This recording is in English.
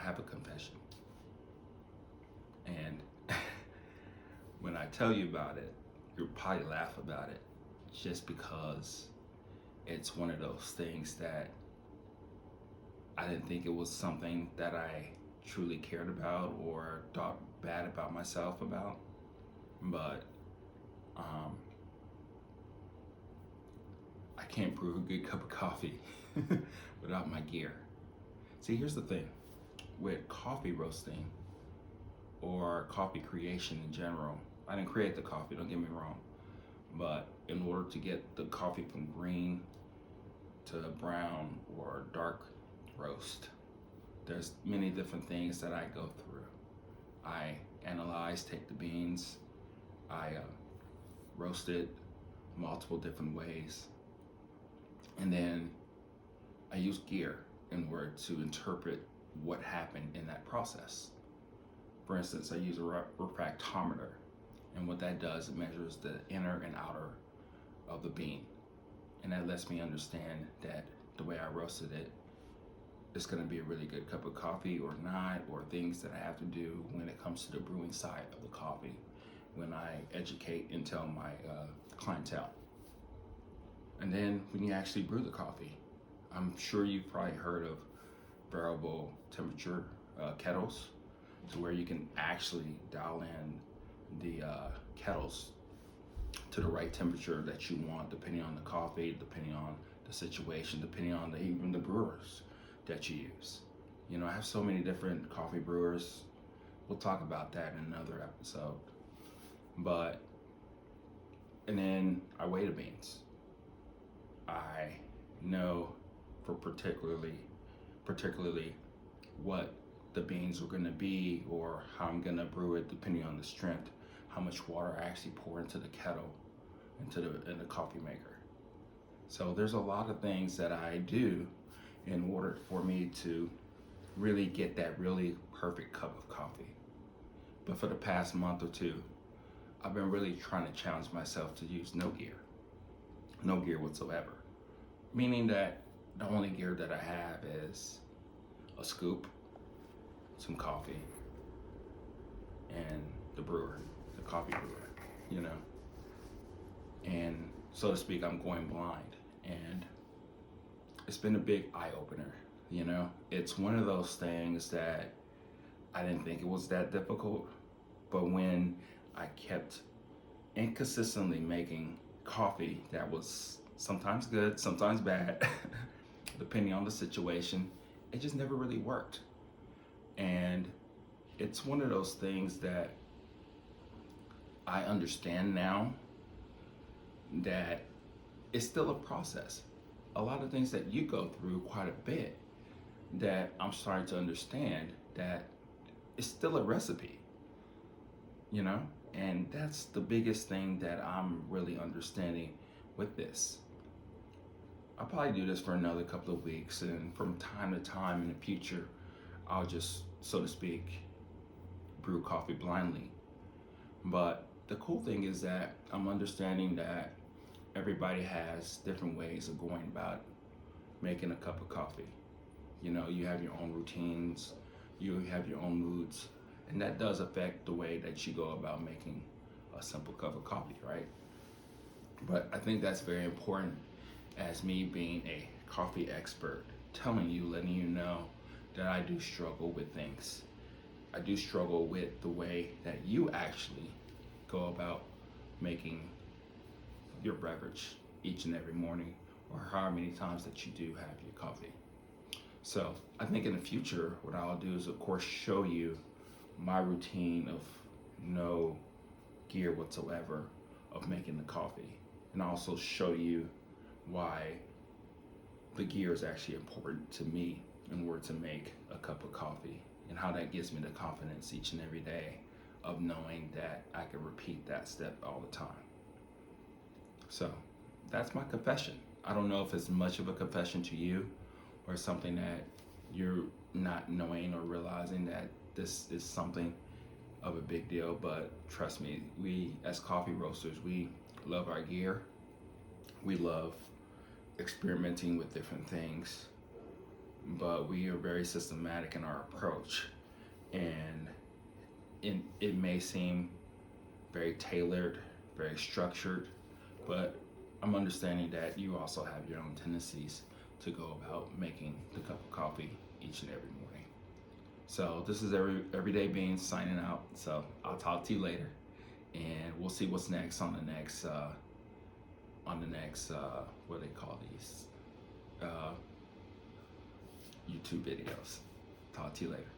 have a confession. And when I tell you about it, you'll probably laugh about it just because it's one of those things that I didn't think it was something that I truly cared about or thought bad about myself about. But um, I can't brew a good cup of coffee without my gear. See, here's the thing with coffee roasting or coffee creation in general. I didn't create the coffee, don't get me wrong. But in order to get the coffee from green to brown or dark roast, there's many different things that I go through. I analyze, take the beans, I roast it multiple different ways, and then I use gear in order to interpret what happened in that process. For instance, I use a refractometer, and what that does, it measures the inner and outer of the bean, and that lets me understand that the way I roasted it, it's going to be a really good cup of coffee or not, or things that I have to do when it comes to the brewing side of the coffee when I educate and tell my clientele. And then when you actually brew the coffee, I'm sure you've probably heard of variable temperature kettles, to where you can actually dial in the kettles to the right temperature that you want, depending on the coffee, depending on the situation, depending on even the brewers that you use. You know, I have so many different coffee brewers. We'll talk about that in another episode. And then I weigh the beans. I know for particularly what the beans are gonna be, or how I'm gonna brew it depending on the strength, how much water I actually pour into the kettle, in the coffee maker. So there's a lot of things that I do in order for me to really get that really perfect cup of coffee. But for the past month or two, I've been really trying to challenge myself to use no gear whatsoever. Meaning that the only gear that I have is a scoop, some coffee, and the coffee brewer, you know? And so to speak, I'm going blind. And it's been a big eye opener, you know? It's one of those things that I didn't think it was that difficult, but when I kept inconsistently making coffee that was sometimes good, sometimes bad, depending on the situation, it just never really worked. And it's one of those things that I understand now that it's still a process. A lot of things that you go through quite a bit that I'm starting to understand that it's still a recipe, you know? And that's the biggest thing that I'm really understanding with this. I'll probably do this for another couple of weeks, and from time to time in the future, I'll just, so to speak, brew coffee blindly. But the cool thing is that I'm understanding that everybody has different ways of going about making a cup of coffee. You know, you have your own routines, you have your own moods, and that does affect the way that you go about making a simple cup of coffee, right? But I think that's very important, as me being a coffee expert, telling you, letting you know that I do struggle with things. I do struggle with the way that you actually go about making your beverage each and every morning, or however many times that you do have your coffee. So I think in the future, what I'll do is, of course, show you my routine of no gear whatsoever of making the coffee, and also show you why the gear is actually important to me in order to make a cup of coffee, and how that gives me the confidence each and every day of knowing that I can repeat that step all the time. So that's my confession. I don't know if it's much of a confession to you, or something that you're not knowing or realizing that this is something of a big deal, but trust me, we as coffee roasters, we love our gear. We love experimenting with different things, but we are very systematic in our approach. And it may seem very tailored, very structured, but I'm understanding that you also have your own tendencies to go about making the cup of coffee each and every morning. So this is Everyday Beans signing out. So I'll talk to you later, and we'll see what's next on the next what do they call these YouTube videos. Talk to you later.